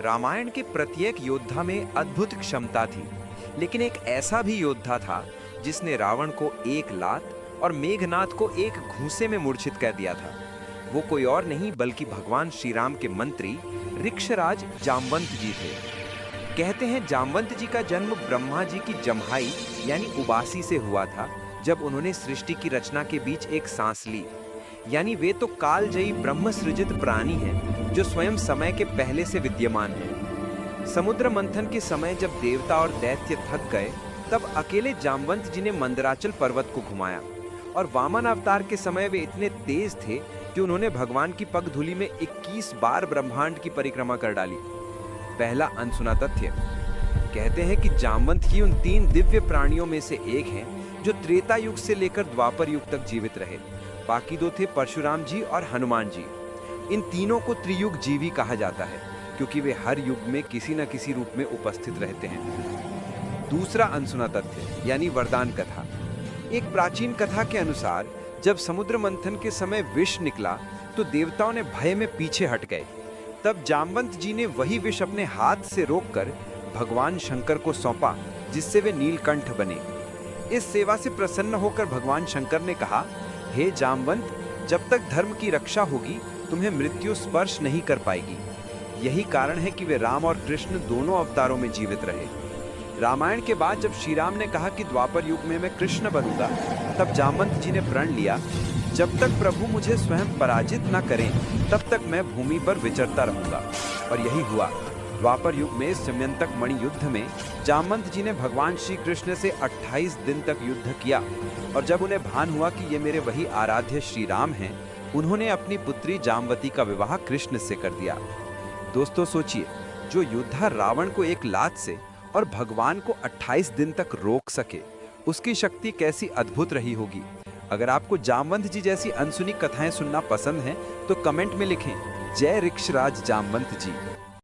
रामायण के प्रत्येक योद्धा में अद्भुत क्षमता थी, लेकिन एक ऐसा भी योद्धा था जिसने रावण को एक लात और मेघनाद को एक घूंसे में मूर्छित कर दिया था। वो कोई और नहीं बल्कि भगवान श्री राम के मंत्री ऋक्षराज जामवंत जी थे। कहते हैं जामवंत जी का जन्म ब्रह्मा जी की जम्हाई यानी उबासी से हुआ था, जब उन्होंने सृष्टि की रचना के बीच एक सांस ली। यानी वे तो कालजयी ब्रह्म सृजित प्राणी हैं जो स्वयं समय के पहले से विद्यमान हैं। समुद्र मंथन के समय जब देवता और दैत्य थक गए, तब अकेले जामवंत जी ने मंदराचल पर्वत को घुमाया, और वामन अवतार के समय वे इतने तेज थे कि उन्होंने भगवान की पगधूलि में 21 बार ब्रह्मांड की परिक्रमा कर डाली। पहला अनसुना तथ्य, कहते हैं कि जामवंत ही उन 3 दिव्य प्राणियों में से एक हैं जो त्रेता युग से लेकर द्वापर युग तक जीवित रहे। बाकी 2 थे परशुराम जी और हनुमान जी। इन तीनों को त्रियुग जीवी कहा जाता है, क्योंकि वे हर युग में किसी न किसी रूप में उपस्थित रहते हैं। दूसरा अनसुना तथ्य यानी वरदान कथा। एक प्राचीन कथा के अनुसार जब समुद्र मंथन के समय विष निकला तो देवताओं ने भय में पीछे हट गए। तब जामवंत जी ने वही विष अपने हाथ से रोककर भगवान शंकर को सौंपा, जिससे वे नीलकंठ बने। इस सेवा से प्रसन्न होकर भगवान शंकर ने कहा, हे जामवंत, जब तक धर्म की रक्षा होगी तुम्हें मृत्यु स्पर्श नहीं कर पाएगी। यही कारण है कि वे राम और कृष्ण दोनों अवतारों में जीवित रहे। रामायण के बाद जब श्री राम ने कहा कि द्वापर युग में मैं कृष्ण बनूंगा, तब जामवंत जी ने प्रण लिया, जब तक प्रभु मुझे स्वयं पराजित न करें तब तक मैं भूमि पर विचरता रहूंगा। और यही हुआ। द्वापर युग में समयंतक मणि युद्ध में जामवंत जी ने भगवान श्री कृष्ण से 28 दिन तक युद्ध किया, और जब उन्हें भान हुआ कि ये मेरे वही आराध्य श्री राम हैं, उन्होंने अपनी पुत्री जामवती का विवाह कृष्ण से कर दिया। दोस्तों सोचिए, जो योद्धा रावण को एक लात से और भगवान को 28 दिन तक रोक सके, उसकी शक्ति कैसी अद्भुत रही होगी। अगर आपको जामवंत जी जैसी अनसुनी कथाएं सुनना पसंद है तो कमेंट में लिखें, जय ऋक्षराज जामवंत जी।